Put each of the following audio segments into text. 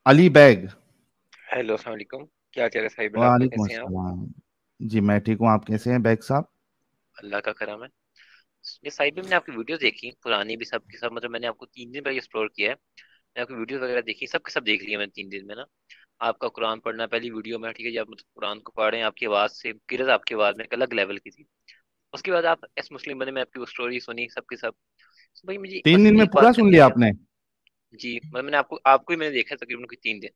Ali bag. Hello, अस्सलाम वालेकुम। क्या हाल चाल है साहिब? आपका वालेकुम कैसे हैं आप? अस्सलाम। जी मैं ठीक हूँ, आप कैसे हैं बैग साहब? अल्लाह का करम है। ये साहिब, मैंने आपकी वीडियोस देखी पुरानी भी, सब की सब, मतलब मैंने आपको 3 दिन पहले एक्सप्लोर किया है। मैंने आपकी वीडियोस वगैरह देखी, सब के सब देख लिया मैंने 3 दिन में ना। आपका कुरान पढ़ना पहली वीडियो में, ठीक है जी, आप मतलब कुरान को पढ़ रहे हैं, आपकी आवाज़ से किरत आपकी आवाज़ में एक अलग लेवल की थी। उसके बाद आप एस मुस्लिम बने में आपकी वो स्टोरी सुनी सब की सब। तो भाई मुझे तीन बस दिन में एक पूरा बात सुन करनी लिया थी आपने? जी, मतलब मैंने आपको आपको ही मैंने देखा है तकरीबन कोई 3 दिन।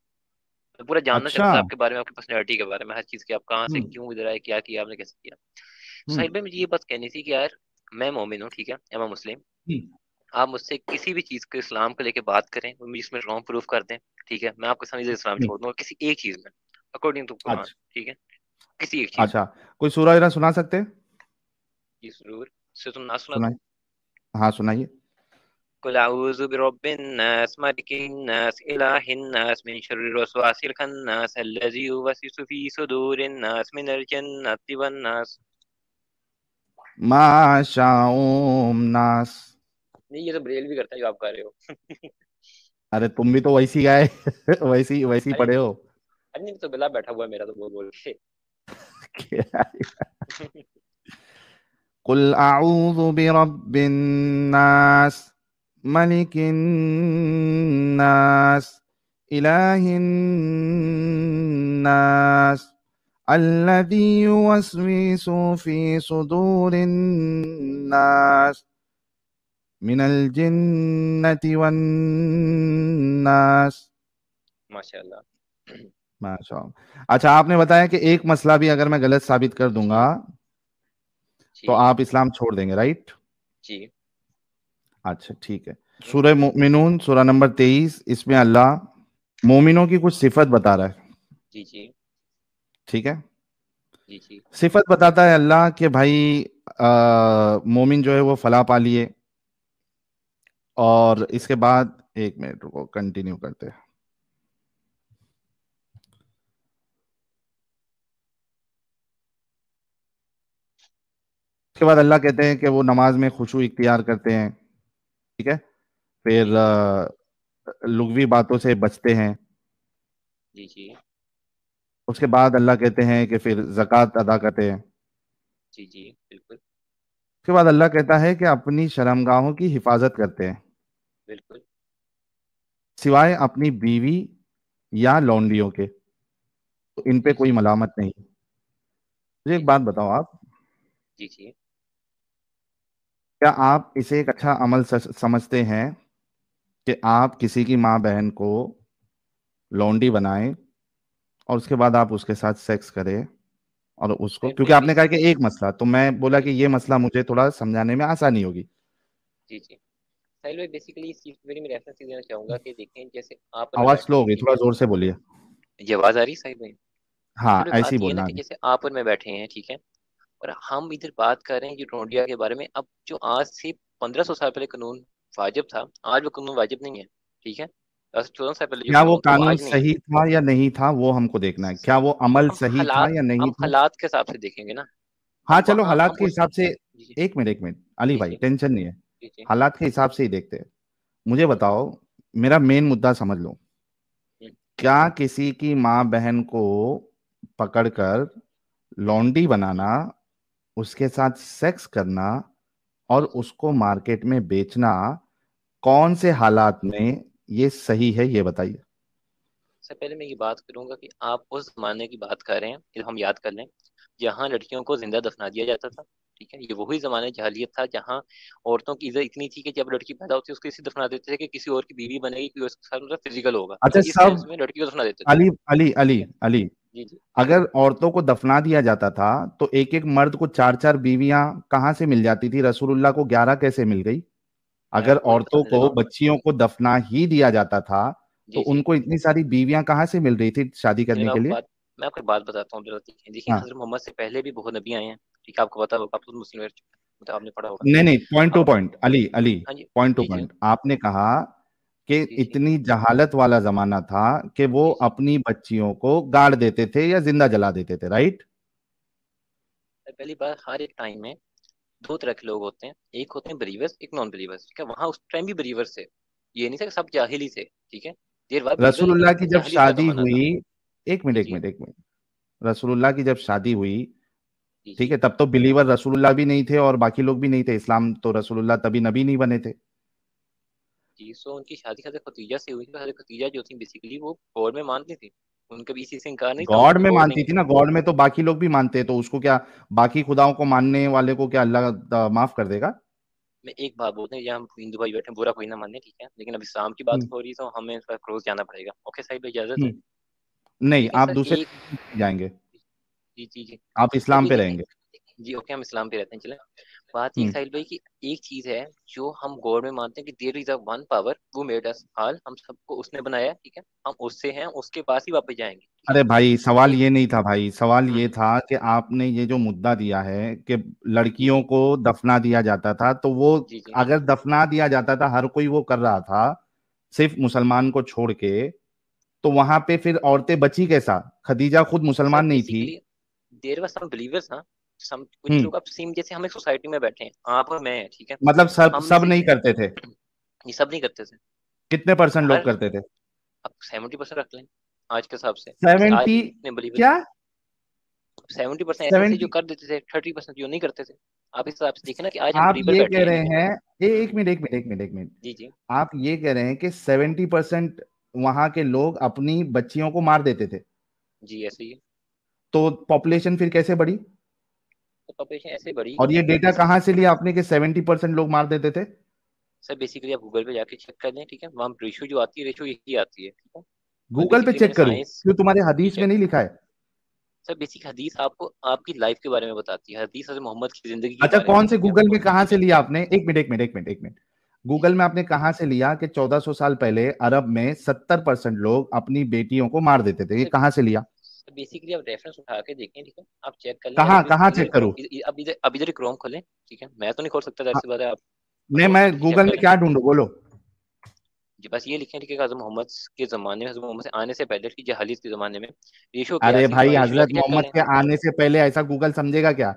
मैं पूरा जानना अच्छा। चाहता था आपके बारे में, आपकी पर्सनैलिटी के बारे में, हर चीज़ की, आप कहाँ से हम्म। क्यों इधर आए, क्या किया आपने, कैसे किया। हम्म। साहिब भाई मुझे ये बात कहनी थी कि यार, मैं मोमिन हूँ, ठीक है, या मैं मुस्लिम। हम्म। आप मुझसे किसी भी चीज़ को इस्लाम को लेके बात करें, वो मुझे इसमें रॉन्ग प्रूफ कर दें, ठीक है, मैं आपके सामने इस्लाम हम्म। छोड़ दूंगा किसी एक चीज़ में, अकॉर्डिंग टू कुरान, अच्छा। ठीक है, किसी एक चीज़ में। अच्छा, कोई सूरह वगैरह सुना सकते हैं? जी जरूर। से तुम ना सुना दूँ? सुनाइए। हाँ सुनाइए। कुल अऊज़ु बिरब्बिन नास मलिकिन नास इलाहिन नास मिन शर्रिल वसवासिल खन्नास अल्लज़ी युवस्विसु फी सुदूरिन नास मिनल जन्नति वन नास। माशाऊम नास। नहीं, ये तो ब्रेल भी करता है जो आप कर रहे हो। अरे तुम भी तो वैसी गाए वैसी वैसी अरे पढ़े नहीं, हो। अरे नहीं, तो गला बैठा हुआ है मेरा तो बोल बोल के। क्या? कुल अऊज़ु बिरब्बिन नास, मलिकिन नास, इलाहिन नास, अल्लज़ी युवस्विसु फी सुदूरिन नास, मिनल जिन्नति वन नास। माशाल्लाह। माशाअल्लाह। अच्छा, आपने बताया कि एक मसला भी अगर मैं गलत साबित कर दूंगा जी तो जी आप इस्लाम छोड़ देंगे, राइट? जी। अच्छा ठीक है। सूरह मोमिनून सूरह नंबर 23, इसमें अल्लाह मोमिनों की कुछ सिफत बता रहा है। जी जी ठीक है। जी जी सिफत बताता है अल्लाह कि भाई मोमिन जो है वो फलाह पा लिए। और जी इसके बाद एक मिनट रुको, कंटिन्यू करते हैं। उसके बाद अल्लाह कहते हैं कि वो नमाज में खुशू इख्तियार करते हैं। ठीक है। फिर जी लुगवी बातों से बचते हैं। जी जी उसके बाद अल्लाह कहते हैं कि फिर जक़ात अदा करते हैं। जी जी बिल्कुल उसके बाद अल्लाह कहता है कि अपनी शर्मगाहों की हिफाजत करते हैं, बिल्कुल। सिवाय अपनी बीवी या लौंडियों के, तो इन पे जी कोई जी मलामत नहीं। मुझे जी एक बात जी बताओ आप, जी जी। क्या आप इसे एक अच्छा अमल समझते हैं कि आप किसी की माँ बहन को लौंडी बनाएं और उसके बाद आप उसके साथ सेक्स करें? और उसको, साहिल क्योंकि भाई आपने कहा कि बेसिकली, एक मसला, तो मैं बोला कि जी ये मसला मुझे थोड़ा समझाने में आसानी होगी। जी जी। साहिल भाई बेसिकली इस चीज़ पे मैं रेफरेंस देना चाहूंगा कि देखें, जैसे आप और मैं आवाज स्लो बैठे हो हैं, गई, ठीक थोड़ा है। जोर से बोलिए। ये आवाज़ आ रही है साहिल भाई? हाँ साहिल भाई ऐसे ही बात ये है ना बोलना कि अभी। जैसे आप और मैं बैठे हैं, ठीक है, और हम इधर बात कर रहे हैं जो रोडिया के बारे में। अब जो आज से 1500 साल पहले कानून वाजिब था, आज वो कानून वाजिब नहीं है, ठीक है। 14 साल पहले जो क्या वो कानून था वो कानून आज नहीं है। सही था या नहीं था वो हमको देखना है, क्या वो अमल हम सही था हालात या नहीं हम था? हालात के हिसाब से देखेंगे ना। हाँ हम चलो, वहाँ हालात हम के उस, हिसाब से। जी जी एक मिनट अली जी भाई, जी टेंशन नहीं है। जी जी। हालात के हिसाब से ही देखते हैं। मुझे बताओ, मेरा मेन मुद्दा समझ लो। हम्म, क्या किसी की माँ बहन को हम्म, पकड़कर हम्म, लौंडी हम्म, बनाना, उसके साथ सेक्स करना और जी जी। उसको मार्केट में बेचना, कौन से जी जी। हालात में ये सही है, ये बताइए। सबसे पहले मैं ये बात करूंगा कि आप उस जमाने की बात कर रहे हैं, कि हम याद कर लें, जहाँ लड़कियों को जिंदा दफना दिया जाता था, ठीक है। ये वही जमाने जहालियत था जहाँ औरतों की इज्जत इतनी थी कि जब लड़की पैदा होती है उसको इसी दफना देते थे कि किसी और की बीवी बनेगी, कोई उसके साथ मतलब फिजिकल होगा, अच्छा इस सेंस सब। में लड़की को दफना देते थे, अली अली ठीक अली है। अली, जी जी अगर औरतों को दफना दिया जाता था तो एक एक मर्द को चार चार बीवियां कहाँ से मिल जाती थी? रसूलुल्लाह को 11 कैसे मिल गई? मैं अगर आपको वही औरतों बताने लगा को, हूँ। बच्चियों को दफना ही दिया जाता था तो जी जी। उनको इतनी सारी बीवियां कहाँ से मिल रही थी शादी चलिए करने के लिए? मैं आपको बात बताता हूँ जरा। देखिए देखिए, हाँ। हजरत मोहम्मद से पहले भी बहुत नबी आए हैं, ठीक है, आपको पता होगा, आप तो मुस्लिम मतलब आपने पढ़ा होगा। नहीं नहीं, पॉइंट टू अब पॉइंट अली अली, हाँ जी पॉइंट टू जी जी पॉइंट। आपने कहा कि जी जी। इतनी जहालत वाला जमाना था कि वो जी जी। अपनी बच्चियों को गाड़ देते थे या जिंदा जला देते थे, राइट? पहली बार, हर एक टाइम में दो तरह के लोग होते हैं, एक होते हैं बिलीवर्स, एक नॉन बिलीवर्स, ठीक है। वहां उस टाइम भी बिलीवर्स थे, ये नहीं था कि सब जाहिल ही थे, ठीक है। देर बाद बिलीवर, लेकिन रसूलुल्लाह की जब जाहिलियत का शादी जमाना था। हुई, एक मिनट जी एक जी मिनट एक मिनट, रसूलुल्लाह की जब शादी हुई, जी ठीक जी है, तब तो बिलीवर रसूलुल्लाह भी नहीं थे और बाकी लोग भी नहीं थे, इस्लाम तो रसूलुल्लाह तभी नबी नहीं बने थे। जी। सो उनकी शादी हजरत खतीजा से हुई थी। हजरत खतीजा जो थी बेसिकली वो गॉड में मानती थी, उनका भी इसी से इनकार नहीं था, वो गॉड कोई में गॉड नहीं मानती है। थी ना, गॉड में तो बाकी लोग भी मानते हैं, तो उसको क्या, बाकी खुदाओं को मानने वाले को क्या अल्लाह माफ कर देगा? मैं एक बात बोलते हैं, यहाँ हम हिंदू भाई बैठे हैं, बुरा कोई ना माने, ठीक है, लेकिन अब इस्लाम की बात हम्म। हो रही है तो हमें इस पर क्लोज जाना पड़ेगा। ओके साहिब, इजाजत है? हम्म। नहीं, देखिए आप सर दूसरे एक, जाएंगे, जी जी जी, आप सर इस्लाम पे देखिए रहेंगे। जी ओके, हम इस्लाम पे रहते हैं, चले। बात ये हम्म। साहिल भाई की, एक चीज है जो हम गॉड में मानते हैं कि there is a one power वो मेड अस ऑल, हम सबको उसने बनाया, ठीक है, हम उससे हैं, उसके पास ही वापस जाएंगे, ठीक है। अरे भाई, सवाल एक, ये नहीं था भाई, सवाल ये हम्म, था कि आपने ये जो मुद्दा दिया है कि जी लड़कियों जी को दफना दिया जाता था, तो वो जी जी अगर दफना दिया जाता था, हर कोई वो कर रहा था, सिर्फ मुसलमान को छोड़ के, तो वहां पे फिर औरतें बची कैसा? खदीजा खुद सर मुसलमान नहीं थी। Basically there were some believers ना, सम कुछ हम्म। लोग, अब सेम जैसे हम एक सोसाइटी में बैठे हैं, आप और मैं हैं, ठीक है, मतलब सब हम में सब से नहीं करते थे? ये सब नहीं करते थे। कितने परसेंट लोग हर, करते थे? अब 70% रख लें आज के हिसाब से, जैसे आज 70? इतने बिलीवर, क्या? 70% ऐसे थे जो 70? कर देते थे, 30% जो नहीं करते थे। आप इस हिसाब से देखें ना कि आज हम आप बिलीवर ये बैठे कह हैं, रहे ठीक है। हैं, एक हम्म, मिनट एक मिनट एक मिनट एक मिनट, जी जी आप ये कह रहे हैं कि 70% वहां के लोग अपनी बच्चियों को मार देते थे, जी, ऐसे ही है। तो पॉपुलेशन फिर कैसे बढ़ी? तो पॉपुलेशन ऐसे बढ़ी और ये क्योंकि डेटा कहाँ से लिया आपने कि 70% लोग मार देते थे? सर बेसिकली आप गूगल पे जाके चेक कर लें, ठीक है, वहाँ रेशो जो आती है, रेशो यही आती है, ठीक है। और गूगल पे बेसिकली मैंने चेक करूं? साइंस, क्यों, तुम्हारे जी हदीस में चेक, नहीं लिखा है? सर बेसिक हदीस आपको आपकी लाइफ के बारे में बताती है, हदीस हज़रत मोहम्मद की जिंदगी के अच्छा, बारे में, कौन से ठीक है, गूगल में कहाँ जी से जी लिया आपने? एक मिनट एक मिनट एक मिनट एक मिनट, जी गूगल जी। में आपने कहाँ से लिया कि 1400 साल पहले अरब में 70% लोग अपनी बेटियों को मार देते थे? ये सर कहाँ से लिया? बेसिकली आप रेफरेंस उठा के देखें, ठीक है, आप चेक कर लें, कहाँ अभी कहाँ इधर चेक करूँ? अब इधर क्रोम खोलें, ठीक है, मैं तो नहीं खोल सकता, जाहिर हाँ, सी बात है, आप नहीं, खोल मैं के देखिए, चेक गूगल में करें। क्या ढूंढूं, बोलो। जी बस ये लिखें, ठीक है, हज़रत मोहम्मद के ज़माने में, हज़रत मोहम्मद से आने से पहले की जहालियत के ज़माने में रेशो क्या अरे थी, तो भाई, रेशो हजरत जाके चेक कर मोहम्मद लें। के आने से पहले ऐसा गूगल समझेगा क्या?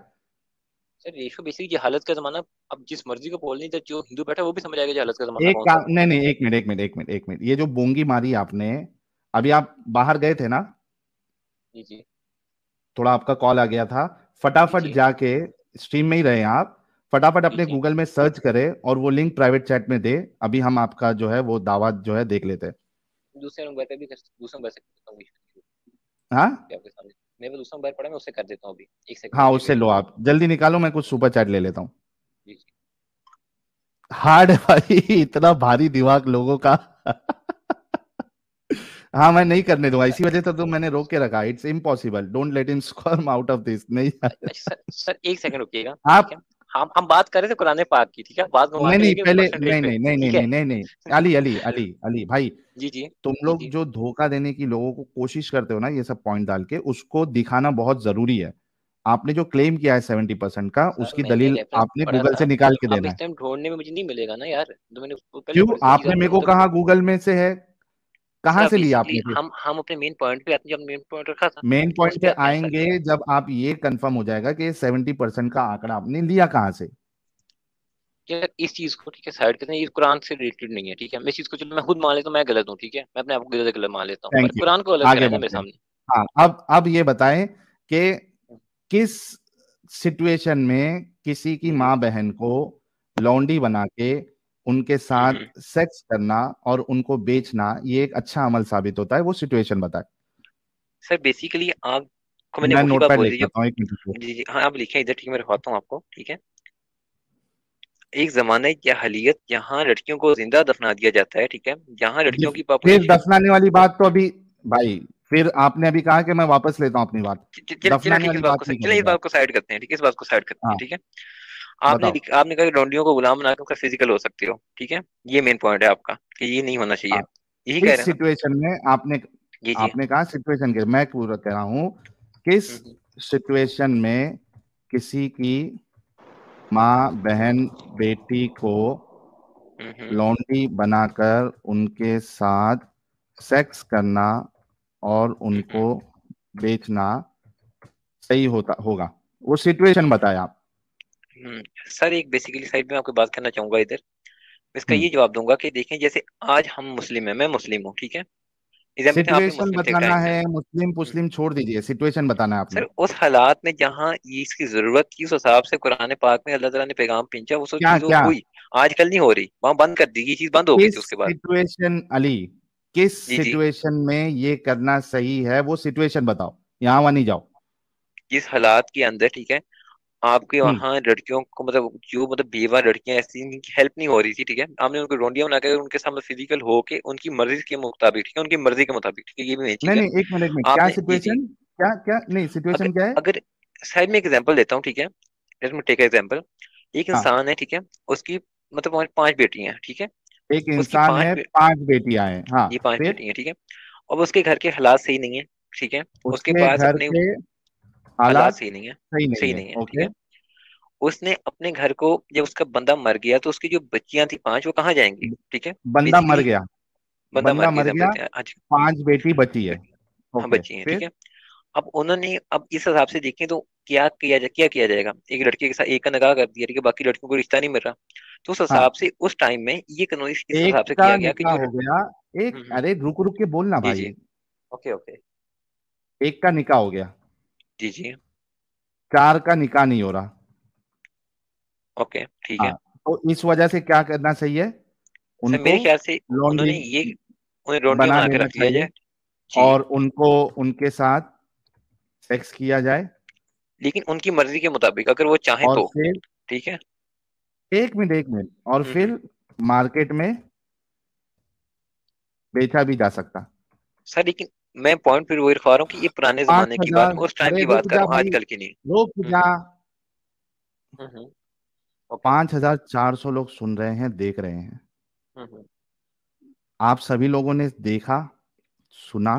सर रेशो बेसिकली जहालत का ज़माना, अब जिस मर्जी को बोल नहीं, तो जो हिंदू बैठा है वो भी समझ आएगा जहालत का ज़माना एक कौन सा काम, था। नहीं नहीं, एक मिनट एक मिनट एक मिनट एक मिनट, ये जो बोंगी मारी आपने, अभी आप बाहर गए थे ना, जी जी थोड़ा आपका कॉल आ गया था, जी फटाफट जी जाके, स्ट्रीम में ही रहे हैं आप, फटाफट जी अपने जी। गूगल में सर्च करें और वो लिंक प्राइवेट चैट में दे, अभी हम आपका जो है वो दावा जो है देख लेते हैं। दूसरे नंबर पे भी दूसरे नंबर से करता हूँ, हाँ आपके सामने मेरे पास दूसरा नंबर पड़ा है, मैं उससे कर देता हूँ अभी, एक सेकंड हाँ, रुकिए, उससे वेट लो, कीजिए। आप जल्दी निकालो, मैं कुछ सुपर चैट ले लेता हूँ। जी जी। हार्ड है भाई, इतना भारी दिमाग लोगों का। हाँ, मैं नहीं करने दूंगा, इसी वजह से तो मैंने रोक के रखा, it's impossible, don't let him squirm out of this, नहीं। अच्छा सर, सर एक सेकंड रुकिएगा, ठीक आप, है, हम बात कर रहे थे कुरान पाक की, ठीक है, बात घुमा नहीं के नहीं, लेके पहले परसेंटेज नहीं पे, नहीं नहीं नहीं ठीक नहीं है। नहीं नहीं, अली अली अली अली भाई, जी जी तुम जी लोग जी। जो धोखा देने की लोगों को कोशिश करते हो ना, ये सब पॉइंट डाल के, उसको दिखाना बहुत जरूरी है। आपने जो क्लेम किया है 70% का, सर उसकी मैंने दलील रेफरेंस आपने पढ़ा गूगल था, से निकाल के अब देना इस है। टाइम ढूंढने में मुझे नहीं मिलेगा ना यार, तो मैंने उसको पहले क्यों, थोड़ी सी चीज आपने मेरे आपको को मतलब। कहा गूगल में से है, सर कहाँ अब से लिया बेसिकली आपने फिर? हम अपने मेन पॉइंट पे आते हैं, जब मेन पॉइंट रखा था, मेन ठीक है, उस पॉइंट पे पे आते हैं सर। आएंगे जब आप ये कंफर्म हो जाएगा कि 70% का आंकड़ा आपने लिया कहाँ से। यार इस चीज को, ठीक है, साइड करते हैं, ये कुरान से रिलेटेड नहीं है, ठीक है, मैं इस चीज को, चलो मैं खुद मान लेता हूँ मैं गलत हूँ, ठीक है, मैं अपने आप को गलत गलत मान लेता हूँ, पर थैंक यू। कुरान को गलत आगे कराए ना मेरे बढ़ते हैं। सामने। हाँ, अब ये बताएं कि किस सिचुएशन में किसी की जी जी। माँ बहन को लौंडी बना के उनके हम्म। साथ सेक्स करना और उनको बेचना ये एक अच्छा अमल साबित होता है, वो सिचुएशन बताएं। सर बेसिकली आपको मैंने मैं वही बात नोटपैड बोली लेके जो, आता हूँ, एक मिनट। जी जी हाँ, आप लिखें इधर, ठीक है, मैं रखवाता हूँ आपको, ठीक है। एक जमाना जहालियत, यहाँ लड़कियों को जिंदा दफना दिया जाता है, ठीक है, यहाँ लड़कियों की फिर पॉपुलेशन, दफनाने वाली बात तो अभी, भाई, फिर आपने अभी कहा कि मैं वापस लेता हूँ अपनी बात, चलिए दफनाने ठीक है, इस वाली बात बात को नहीं चलिए इस करेंगे आप। बात को साइड करते हैं, ठीक है, इस बात को साइड करते हैं, हाँ, ठीक है। बताओ। आपने कहा कि लौंडियों को गुलाम बनाकर उनका फिजिकल हो सकते हो, ठीक है, ये मेन पॉइंट है आपका कि ये नहीं होना चाहिए, हाँ, यही कह इस रहे हैं ना। सिचुएशन में आपने जी जी। आपने कहा सिचुएशन के, मैं पूरा कह रहा हूँ, किस हम्म सिचुएशन में किसी की माँ बहन बेटी को हम्म। लौंडी बनाकर उनके साथ सेक्स करना और हम्म। उनको बेचना सही होता होगा, वो सिचुएशन बताया आप। सर एक बेसिकली साइड में आपको बात करना चाहूंगा इधर, मैं इसका हम्म। ये जवाब दूंगा कि देखें, जैसे आज हम मुस्लिम हैं, मैं मुस्लिम हूँ, ठीक है, एग्जाम्पल आपने सिचुएशन मुस्लिम थे एक बताना टाइम में। है, मुस्लिम पुस्लिम छोड़ दीजिए, सिचुएशन बताना है आपने। सर उस हालात में जहाँ ये इसकी जरूरत थी, उस हिसाब से कुरान पाक में अल्लाह ताला ने पैगाम भेजा, वो सब क्या चीज क्या हुई। आजकल नहीं हो रही, वहां बंद कर दी, ये चीज बंद हो गई किस थी उसके बाद। सिचुएशन अली, किस जी जी। सिचुएशन में ये करना सही है, वो सिचुएशन बताओ, यहाँ वहां नहीं जाओ। इस हालात के अंदर, ठीक है, आपके हम्म। वहाँ लड़कियों को मतलब जो मतलब बेवा लड़कियां ऐसी जिनकी हेल्प नहीं हो रही थी, ठीक है, आपने उनको रोंडियां बना के उनके सामने फिजिकल होके उनकी मर्जी के मुताबिक, ठीक है, उनकी मर्जी के मुताबिक, ठीक है, ये भी मेन चीज नहीं है। नहीं, एक मिनट एक मिनट, क्या आपने जी जी। सिचुएशन, क्या क्या नहीं, अगर सिचुएशन क्या है? अगर साइड में एक एग्जांपल देता हूँ, ठीक है, लेट मी टेक एग्जांपल। एक हाँ, इंसान है, ठीक है, उसकी मतलब हमारी 5 बेटियां हैं, ठीक है, एक उसकी इंसान है, 5 बेटियां हैं, हाँ। ये 5 बेटियां फिर हैं, ठीक है, और उसके घर के हालात सही नहीं है, ठीक है, उसके उसके पास घर अपने के हालात हालात सही नहीं है, सही नहीं सही है, नहीं है, ठीक ओके। है। उसने अपने घर को, जब उसका बंदा मर गया तो उसकी जो बच्चियां थी 5, वो कहाँ जाएंगी, ठीक है, बंदा मर बेसिकली गया, बंदा मर बंदा गया मर एग्जाम्पल गया, देते हैं आज। 5 बेटी बची है, हाँ ओके। बच्ची हैं, ठीक फिर है। अब उन्होंने, अब इस हिसाब से देखें तो क्या किया जाएगा, एक लड़के के साथ एक का निकाह कर दिया, ठीक है, बाकी लड़कियों को रिश्ता नहीं मिल रहा। तो उस हाँ, हिसाब से उस टाइम में ये कानून इस एक हिसाब से का किया गया कि निकाह जो हो गया, एक, हम्म। अरे रुक रुक के बोलना जी भाई। जी। Okay okay. एक का निकाह हो गया, जी जी। 4 का निकाह नहीं हो रहा। ओके ठीक है। हाँ, तो इस वजह से क्या करना चाहिए, सर उनको मेरे ख्याल से लॉन्ड्री उन्होंने ये, उन्हें रोटियां बना बना के लेना रख लिया चाहिए, जाए। जी। और उनको उनके साथ सेक्स किया जाए, लेकिन उनकी मर्जी के मुताबिक अगर वो चाहें और तो। फिर ठीक है। एक मिनट एक मिनट, और हम्म। फिर मार्केट में बेचा भी जा सकता। सर लेकिन मैं पॉइंट फिर वही रखवा रहा हूँ कि ये पुराने पांच जमाने की बात, हजार मैं उस टाइम अरे की रुक बात कर जा रहा हूँ, भाई, आजकल की नहीं। रुक जा। हम्म। हम्म। ओके। 5,400 लोग सुन रहे हैं, देख रहे हैं। हम्म। आप सभी लोगों ने देखा, सुना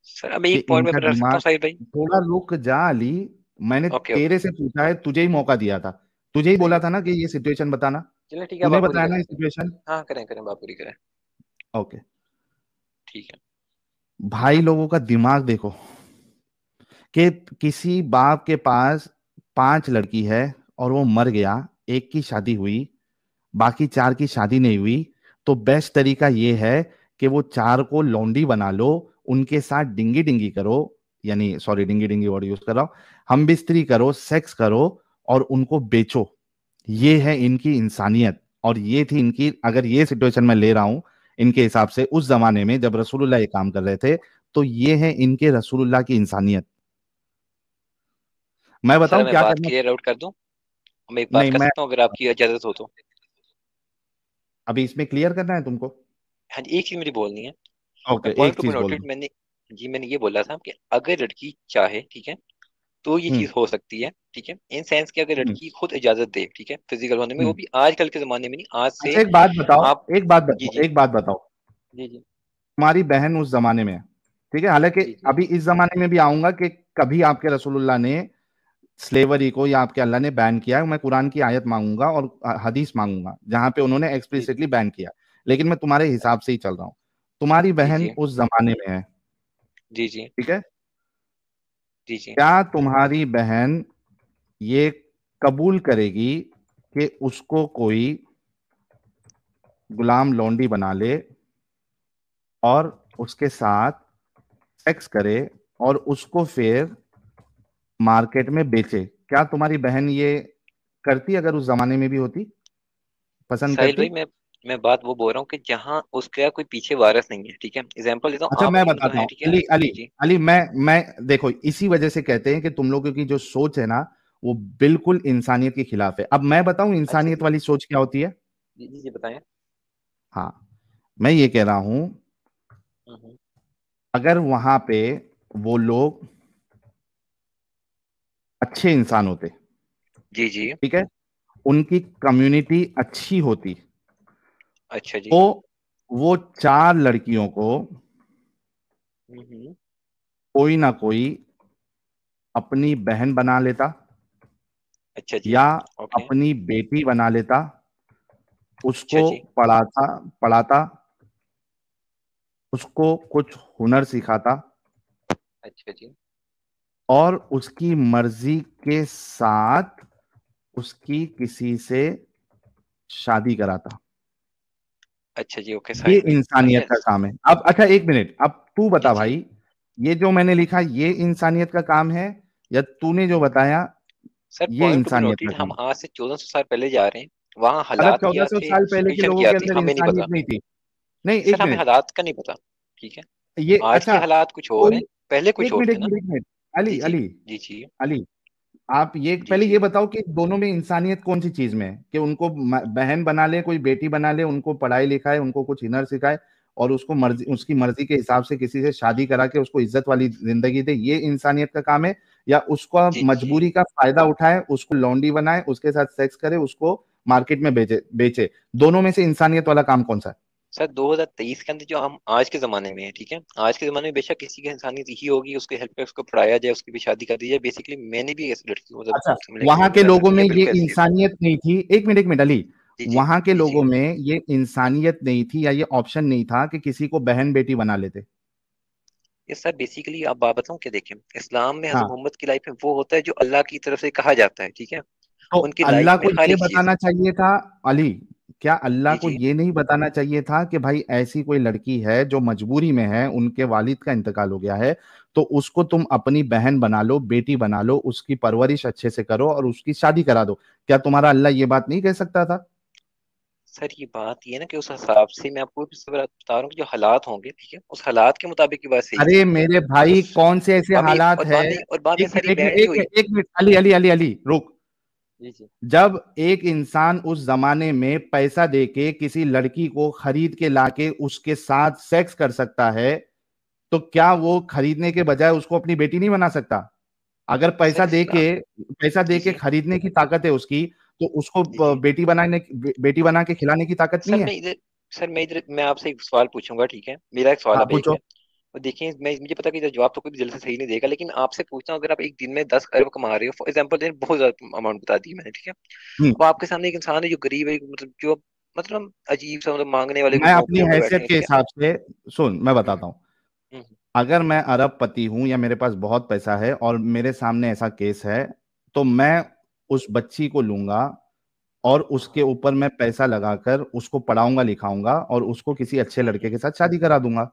सर अब कि एक पॉइंट में इनका रख सकता दिमाग, हूँ साहिल भाई। थोड़ा रुक जा अली, मैंने ओके ओके। तेरे से पूछा है, तुझे ही मौका दिया था, तुझे ही सही बोला है। था ना कि ये सिचुएशन बताना, चलिए ठीक है, अब तूने आप पूरी बताया करें। ना सिचुएशन। हाँ करें करें, बात पूरी करें। ओके, ठीक है। भाई लोगों का दिमाग देखो, कि किसी बाप के पास 5 लड़की है और वो मर गया, एक की शादी हुई, बाकी 4 की शादी नहीं हुई, तो बेस्ट तरीका ये है कि वो 4 को लौंडी बना लो, उनके साथ डिंगी डिंगी करो, यानी सॉरी डिंगी डिंगी वर्ड यूज कर रहा हूं, हम बिस्तरी करो, सेक्स करो, और उनको बेचो। ये है इनकी इंसानियत, और ये थी इनकी, अगर ये सिचुएशन मैं ले रहा हूं इनके हिसाब से, उस जमाने में जब रसूलुल्लाह ये काम कर रहे थे, तो ये है इनके रसूलुल्लाह की इंसानियत। मैं सर बताऊं मैं क्या बात करना? क्लियर आउट कर दूं, मैं एक बात नहीं, कर मैं सकता हूँ अगर आपकी इजाजत हो तो। अभी इसमें क्लियर करना है तुमको। हाँ जी, एक चीज मुझे बोलनी है। मैं ओके, पॉइंट एक टू चीज पॉइंट बोल नोटेड, दो। मैंने जी मैंने ये बोला था कि अगर लड़की चाहे, ठीक है, तो ये हम्म। चीज हो सकती है, ठीक है, इन सेंस कि अगर हम्म। लड़की खुद इजाजत दे, ठीक है, फिजिकल होने में, वो हम्म। भी आजकल के जमाने में नहीं, आज से अच्छा, एक बात बताओ, आप। एक बात जी बताओ, जी। एक बात बताओ, जी जी। तुम्हारी बहन उस जमाने में है, ठीक है, हालांकि जी जी। अभी इस जमाने में भी आऊंगा कि कभी आपके रसूलुल्लाह ने स्लेवरी को या आपके अल्लाह ने बैन किया है, मैं कुरान की आयत मांगूंगा और हदीस मांगूंगा जहां पे उन्होंने जी एक्सप्लिसिटली बैन किया, लेकिन मैं तुम्हारे हिसाब से ही चल रहा हूँ। तुम्हारी जी। बहन जी उस जमाने में है, जी। जी ठीक है, जी। जी। क्या तुम्हारी बहन ये कबूल करेगी कि उसको कोई गुलाम लौंडी बना ले और उसके साथ सेक्स करे और उसको फिर मार्केट में बेचे? क्या तुम्हारी बहन ये करती अगर उस जमाने में भी होती, पसंद साहिल करती? भाई, मैं बात वो बोल रहा हूँ कि जहाँ उसका कोई पीछे वारस नहीं है, ठीक है, एग्जाम्पल देता हूँ, अच्छा, आप मैं हिंदू बताता हैं, हूँ ठीक है। अली, अली, जी जी। अली, मैं देखो, इसी वजह से कहते हैं कि तुम लोगों की जो सोच है ना, वो बिल्कुल इंसानियत के खिलाफ है। अब मैं बताऊं अच्छा इंसानियत जी। वाली सोच क्या होती है। जी जी जी बताएं। हाँ, मैं ये कह रहा हूं, हम्म। अगर वहां पे वो लोग अच्छे इंसान होते, जी जी। ठीक है, उनकी कम्युनिटी अच्छी होती, अच्छा जी। तो वो 4 लड़कियों को हम्म। कोई ना कोई अपनी बहन बना लेता, अच्छा जी। या ओके। अपनी बेटी बना लेता, अच्छा उसको जी। पढ़ाता पढ़ाता, उसको कुछ हुनर सिखाता, अच्छा जी। और उसकी मर्जी के साथ उसकी किसी से शादी कराता। अच्छा जी, ओके, ये साहिल भाई। इंसानियत अच्छा। का काम है। अब अच्छा एक मिनट, अब तू जी बता जी। भाई, ये जो मैंने लिखा ये इंसानियत का काम है या तूने जो बताया सर ये पॉइंट टू बी इंसानियत का नोटेड, हम काम है? आज से 1400 साल पहले जा रहे हैं। वहाँ मतलब हालात क्या 1400 थे, साल पहले के सिचुएशन लोगों क्या के थी, अंदर हमें नहीं इंसानियत पता। नहीं थी? नहीं, सर एक हमें मिनट। हालात का नहीं पता। ठीक है। ये आज के अच्छा, हालात कुछ और कोई हैं, पहले कुछ एक और मिनट थे एक ना। मिनट एक मिनट, जी अली जी। अली जी जी। अली, आप ये जी पहले ये जी। बताओ कि दोनों में इंसानियत कौन सी चीज में है कि उनको बहन बना ले, कोई बेटी बना ले, उनको पढ़ाई लिखाए, उनको कुछ हिनर सिखाए और उसको मर्जी, उसकी मर्जी के हिसाब से किसी से शादी करा के उसको इज्जत वाली जिंदगी दे, ये इंसानियत का काम है? या उसको जी जी। मजबूरी का फायदा उठाए, उसको लौंडी बनाए, उसके साथ सेक्स करे, उसको मार्केट में बेचे बेचे? दोनों में से इंसानियत वाला काम कौन सा है? सर 2023 के अंदर जो हम आज के जमाने में है, ठीक है, आज के जमाने में बेशक किसी की इंसानियत ही होगी, उसके हेल्प पे उसको पढ़ाया जाए, उसकी भी शादी कर दी जाए। बेसिकली मैंने भी ऐसी लड़की को मतलब अच्छा, समझने की वहां जिम्मेदारी के मेरा था, लोगों ठीक में है, ये बिल्कुल ऐसी है। इंसानियत नहीं थी? एक मिनट अली, जी जी। वहां के जी जी। लोगों में ये इंसानियत नहीं थी या ये ऑप्शन नहीं था कि किसी को बहन बेटी बना लेते? ये सर बेसिकली आप बात बताऊं क्या, देखें, इस्लाम में हजरत हाँ, मोहम्मद की लाइफ में वो होता है जो अल्लाह की तरफ से कहा जाता है, ठीक है। तो उनकी लाइफ अल्लाह में को हर ये एक चीज। बताना चाहिए था अली, क्या अल्लाह जी को जी। ये नहीं बताना चाहिए था कि भाई ऐसी कोई लड़की है जो मजबूरी में है, उनके वालिद का इंतकाल हो गया है, तो उसको तुम अपनी बहन बना लो, बेटी बना लो, उसकी परवरिश अच्छे से करो और उसकी शादी करा दो? क्या तुम्हारा अल्लाह ये बात नहीं कह सकता था? सर ये बात ये है ना कि उस हिसाब से मैं आपको इस बार बता रहा हूँ कि जो हालात होंगे, ठीक है, उस हालात के मुताबिक की बात सही थी। अरे मेरे भाई, उस कौन से ऐसे हालात है? और बाद में एक सर मिनट ये एक मिनट बैंड नहीं एक हुई। मिनट एक मिनट, अली अली अली अली रुक। जी जी। जब एक इंसान उस जमाने में पैसा देके किसी लड़की को खरीद के लाके उसके साथ सेक्स कर सकता है, तो क्या वो खरीदने के बजाय उसको अपनी बेटी नहीं बना सकता? अगर सर इस्लाम। पैसा जी देके जी। खरीदने की ताकत है उसकी, तो उसको जी जी। बेटी बना के खिलाने की ताकत नहीं सर है? मैं इधर सर मैं आपसे एक सवाल पूछूंगा, ठीक है, मेरा एक सवाल हाँ आप एक पूछो। है। और देखिए, मैं मुझे पता है कि इधर जवाब तो कोई भी जल्दी से सही नहीं देगा, लेकिन मैं आपसे पूछता हूँ, अगर आप एक दिन में 10 अरब कमा रहे हो, फॉर एग्जाम्पल, बहुत ज्यादा अमाउंट बता दी मैंने, ठीक है। हम्म, अब आपके सामने एक इंसान है जो गरीब है, मतलब जो मतलब अजीब सा, मतलब मांगने वाले मैं अपनी नौकरियों पे बैठे हैसियत हैं, के ठीक है। हिसाब से, सुन मैं हम्म। बताता हूँ। हम्म। अगर मैं अरबपति हूं या मेरे पास बहुत पैसा है और मेरे सामने ऐसा केस है, तो मैं हम्म। उस बच्ची को लूंगा और उसके ऊपर मैं पैसा लगाकर उसको पढ़ाऊंगा लिखाऊंगा और उसको किसी अच्छे हम्म। लड़के के साथ शादी करा दूंगा।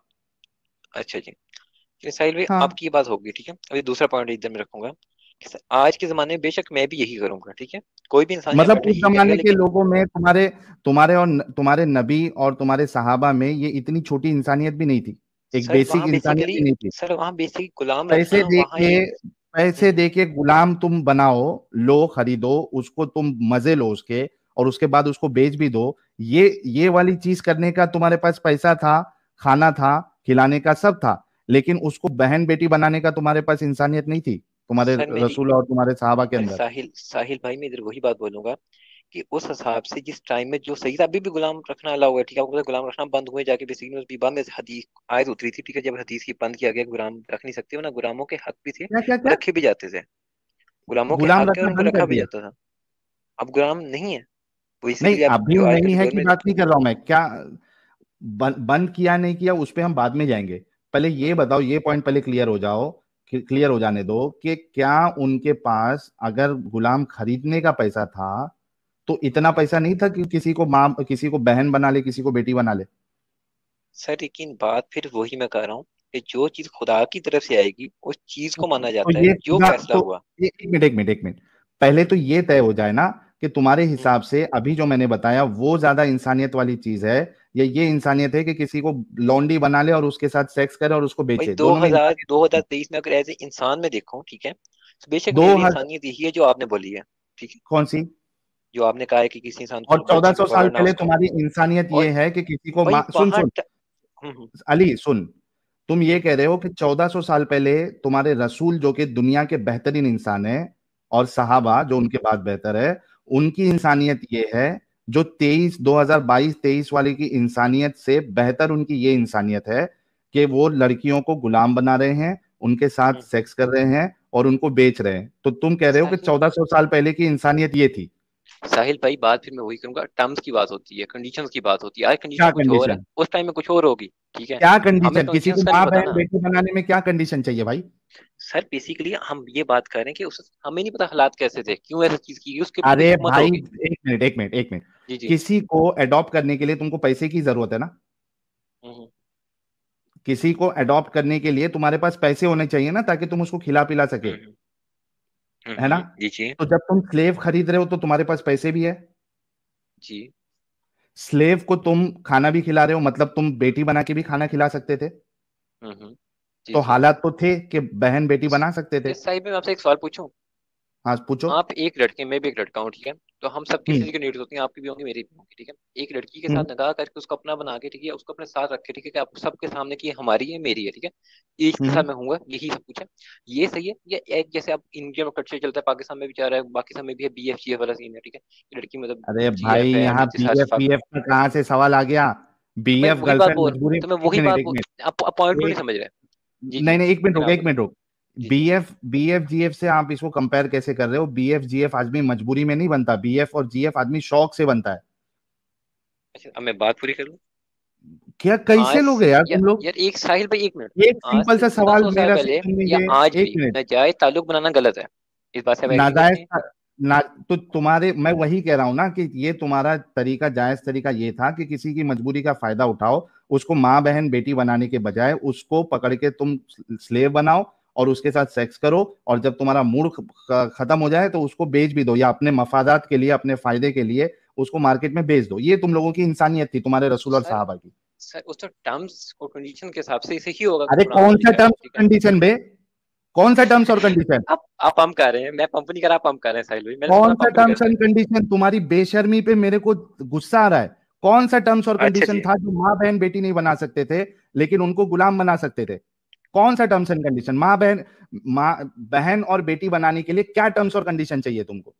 अच्छा जी। चलिए साहिल भाई, हाँ, आपकी ये बात होगी, ठीक है। अभी दूसरा पॉइंट इधर में रखूंगा कि आज के जमाने में बेशक मैं भी यही करूंगा, ठीक है। कोई भी इंसान यहाँ मतलब बैठा उस यही करेगा, जमाने के लेकिन लोगों में तुम्हारे तुम्हारे और तुम्हारे नबी और तुम्हारे सहाबा में ये इतनी छोटी इंसानियत भी नहीं थी, एक सर बेसिक वहाँ इंसानियत बेसिकली भी नहीं थी? सर वहाँ बेसिकली गुलाम पैसे रखना दे वहाँ के एक। पैसे हम्म। दे के गुलाम तुम बनाओ, लो खरीदो उसको, तुम मजे लो उसके, और उसके बाद उसको बेच भी दो। ये वाली चीज करने का तुम्हारे पास पैसा था, खाना था, खिलाने का सब था, लेकिन उसको बहन बेटी बनाने का तुम्हारे पास इंसानियत नहीं थी, तुम्हारे सर मेरी रसूल और तुम्हारे सहाबा के सर अंदर? साहिल साहिल भाई, मैं इधर वही बात बोलूंगा कि उस हिसाब से जिस टाइम में जो सही था, अभी भी गुलाम रखना अलाउ है, ठीक है। आपको पता है गुलाम रखना बंद हुए जाके बेसिकली उस बीबा में हदीस आयत उतरी थी, ठीक है, जब हदीस की बंद किया गया, गुलाम रख नहीं सकते हो ना, गुलामों के हक भी थे क्या क्या और क्या? रखे भी जाते थे। गुलामों के गुलाम हक है और रखना उनको बंद रखा कर भी दिया? जाता था। अब गुलाम नहीं है नहीं, बेसिकली, आप अभी जो आजकल नहीं के है दौर की में बात देखो। नहीं कर रहा हूं मैं, क्या बंद किया नहीं किया उस पे हम बाद में जाएंगे। पहले ये हम्म। बताओ, ये पॉइंट पहले क्लियर हो जाओ, क्लियर हो जाने दो कि क्या उनके पास अगर गुलाम खरीदने का पैसा था, तो इतना हम्म। पैसा नहीं था कि किसी को बहन बना ले, किसी को बेटी बना ले? सर लेकिन बात फिर वही मैं कह रहा हूँ कि जो चीज खुदा की तरफ से आएगी उस चीज को माना तो जाता है, ये जो खुदा, फैसला तो हुआ। एक मिनट पहले तो ये तय हो जाए ना कि तुम्हारे हम्म। हिसाब से अभी जो मैंने बताया वो ज्यादा इंसानियत वाली चीज है, या ये इंसानियत है कि किसी को लौंडी बना ले और उसके साथ सेक्स करे और उसको भाई बेचे? दो दोनों में हजार इंसानियत दो कौन सी हजार है? तेईस में अगर एज ए इंसान में देखूं, ठीक है, तो बेशक दो मेरे लिए हजार इंसानियत यही है जो आपने बोली है, ठीक है। कौन सी? जो आपने कहा है कि किसी इंसान और को चौदह बच्ची को सौ साल पकड़ना पहले उसको। तुम्हारी इंसानियत और ये है कि किसी को भाई सुन वहां सुन हम्म। अली सुन, तुम ये हम्म। कह रहे हो कि 1400 साल पहले तुम्हारे रसूल जो कि दुनिया के बेहतरीन इंसान है, और हम्म। सहाबा जो उनके बाद बेहतर है, उनकी इंसानियत ये है, जो 2022-23 वाले की इंसानियत से बेहतर उनकी ये इंसानियत है कि वो लड़कियों को गुलाम बना रहे हैं, उनके साथ हम्म। सेक्स कर रहे हैं और उनको बेच रहे हैं। तो तुम कह रहे हो कि साहिल 1400 साल पहले की इंसानियत ये थी? साहिल भाई, बात फिर मैं वही करूंगा, टर्म्स की बात होती है, कंडीशंस की बात होती है, आज क्या कंडीशन कुछ और है, कंडीशन? उस टाइम में कुछ और होगी, ठीक है। क्या हमें कंडीशन? किसी को कंडीशंस का नहीं माँ पता बहन ना। बेटी बनाने में क्या कंडीशन चाहिए भाई? सर बेसिकली हम ये बात कर रहे हैं कि उस हमें नहीं पता हालात कैसे थे, क्यों ऐसी चीज की, उसके पीछे कोई अरे हिकमत भाई, होगी। एक मिनट एक मिनट एक मिनट, जी जी। किसी को अडॉप्ट करने के लिए तुमको पैसे की जरूरत है ना, हम्म किसी को अडॉप्ट करने के लिए तुम्हारे पास पैसे होने चाहिए ना, ताकि तुम उसको खिला पिला सके, हम्म है ना। जी जी तो जब तुम स्लेव खरीद रहे हो तो तुम्हारे पास पैसे भी है। जी। स्लेव को तुम खाना भी खिला रहे हो, मतलब तुम बेटी बना के भी खाना खिला सकते थे। जी तो जी। हालात तो थे कि बहन बेटी बना सकते थे। ये साहिब मैं आपसे एक सवाल पूछूं। हाँ पूछो। आप एक लड़के, मैं भी एक लड़का हूँ, ठीक है। तो हम सब किसी हम्म चीज की नीड्स होती हैं, आपकी भी होंगी मेरी भी होंगी, ठीक है। एक लड़की के हम्म साथ निकाह करके उसको अपना बना के, ठीक है, उसको अपने साथ रखे, ठीक है, कि आप सबके सामने की ये हमारी है, मेरी है, ठीक है। एक के साथ हम्म। मैं हूँ, यही सब कुछ है। ये सही है? या एक जैसे अब इंडिया में कल्चर चलता है, पाकिस्तान में भी जा रहा है, बाकी सब में भी है, बीएफ जीएफ वाला सीन है, ठीक है। ये लड़की मतलब अरे भाई, जीएफ है, यहाँ नीचे बीएफ साफ। बीएफ का कहाँ से सवाल आ गया? मैं बीएफ वही बात गर्लफ्रेंड बोल मजबूरी। तो मैं एक वही मिनट बात एक बोल। मिनट आप पॉइंट को नहीं एक समझ रहे। जी नहीं जी। नहीं, एक मिनट फिर रुक, आप एक बोले। मिनट रुक। जी जी। बीएफ बीएफ जीएफ से आप इसको कंपेयर कैसे कर रहे हो? बीएफ जीएफ आदमी मजबूरी में नहीं बनता, बीएफ और जीएफ आदमी शौक से बनता है। अच्छा, अब मैं बात पूरी करूँ। क्या कैसे आज लोग से हैं यार या तुम लोग? यार एक साहिल भाई, एक मिनट। एक आज सिंपल से सा दो सवाल सौ साल मेरा से पहले या सुनिए। आज एक भी मिनट। नाजायज ताल्लुक बनाना गलत है। इस बात से आप एग्री करते नाजायज हैं? ना, तो तुम्हारे, मैं वही कह रहा हूं ना कि ये तुम्हारा तरीका, जायज तरीका ये था कि किसी की मजबूरी का फायदा उठाओ, उसको माँ बहन बेटी बनाने के बजाय उसको पकड़ के तुम स्लेव बनाओ और उसके साथ सेक्स करो, और जब तुम्हारा मूड खत्म हो जाए तो उसको बेच भी दो, या अपने मफादात के लिए, अपने फायदे के लिए उसको मार्केट में बेच दो। ये तुम लोगों की इंसानियत थी, तुम्हारे रसूल और सर साहबा की। सर उस तो टर्म्स और कंडीशन के हिसाब से इसे ही होगा कि अरे कुरान में कौन सा लिखा है, टर्म्स ठीक और है। कंडीशन बे? कौन सा टर्म्स और कंडीशन? आप पंप कर रहे हैं, मैं पंप नहीं कर रहा, आप पंप कर रहे हैं साहिल भाई, मैंने सुना कौन सा पंप नहीं टर्म्स करते। And condition? तुम्हारी बेशर्मी पे मेरे को गुस्सा आ रहा है। कौन सा टर्म्स और अच्छा कंडीशन जी। था जो माँ बहन बेटी नहीं बना सकते थे, लेकिन उनको गुलाम बना सकते थे? कौन सा टर्म्स एंड कंडीशन? माँ बहन और बेटी बनाने के लिए क्या टर्म्स और कंडीशन चाहिए तुमको?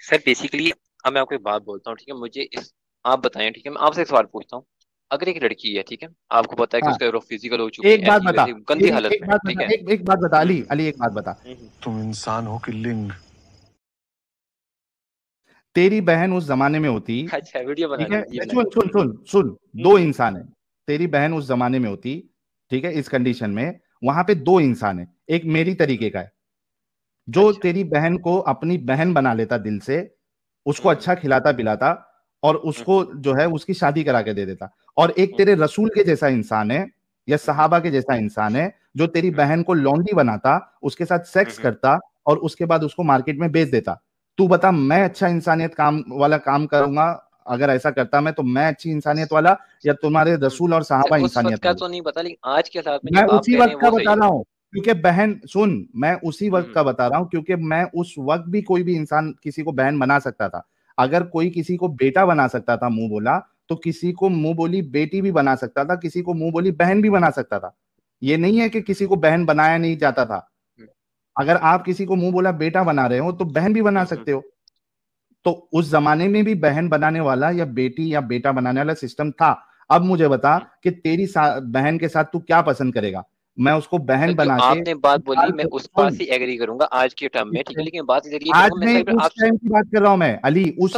सर बेसिकली, अब मैं आपको एक बात बोलता हूँ, ठीक है, मुझे इस आप बताएं, ठीक है, मैं आपसे एक सवाल पूछता हूँ। अगर एक लड़की है, ठीक है, आपको पता है कि हाँ, उसका फिजिकल हो चुकी एक है, बात ऐसी बता। वैसी गंदी मेरी हालत एक में, बात ठीक बता, है। एक बात बता अली, हम्म अली एक बात बता। हम्म तुम इंसान हो कि लिंग? तेरी बहन उस जमाने में होती, अच्छा, वीडियो ठीक है, बनानी जी सुन बनाइए। सुन सुन सुन, दो हम्म इंसान है। तेरी बहन उस जमाने में होती, ठीक है, इस कंडीशन में, वहां पे दो इंसान है, एक मेरी तरीके हम्म, का है, जो अच्छा। तेरी बहन को अपनी बहन बना लेता दिल से, उसको हम्म अच्छा खिलाता पिलाता, और उसको हम्म जो है उसकी शादी करा के दे देता। और एक तेरे हम्म रसूल के जैसा इंसान है, या हम्म सहाबा के जैसा इंसान है, जो तेरी हम्म बहन को लौंडी बनाता, उसके साथ सेक्स हम्म करता, और उसके बाद उसको मार्केट में बेच देता। तू बता, मैं अच्छा इंसानियत काम वाला काम करूंगा? अगर ऐसा करता मैं, तो मैं अच्छी इंसानियत वाला, या तुम्हारे हम्म। रसूल और सर साहबा उस वक्त इंसानियत का वाले? तो नहीं पता, लेकिन आज के हालात में मैं जो आप उसी कह रहे वक्त हैं का वो बता सही है। रहा हूँ, क्योंकि बहन सुन, मैं उसी वक्त हम्म का बता रहा हूँ क्योंकि मैं उस वक्त भी कोई भी इंसान किसी को बहन बना सकता था। अगर कोई किसी को बेटा बना सकता था मुंह बोला, तो किसी को मुंह बोली बेटी भी बना सकता था, किसी को मुंह बोली बहन भी बना सकता था। ये नहीं है कि किसी को बहन बनाया नहीं जाता था। हम्म अगर आप किसी को मुंह बोला बेटा बना रहे हो, तो बहन भी बना हम्म सकते हो। तो उस जमाने में भी बहन बनाने वाला या बेटी या बेटा बनाने वाला सिस्टम था। अब मुझे बता हम्म। कि तेरी बहन के साथ तू क्या पसंद करेगा? मैं उसको सर बहन जो बना के आपने बात बोली, लाल मैं उस बात सुन, से एग्री करूंगा आज के टर्म में, ठीक है, लेकिन बात इधर ये आज करूंगा मैं नहीं, साहिब उस आप। टाइम की बात कर रहा हूं मैं अली, उस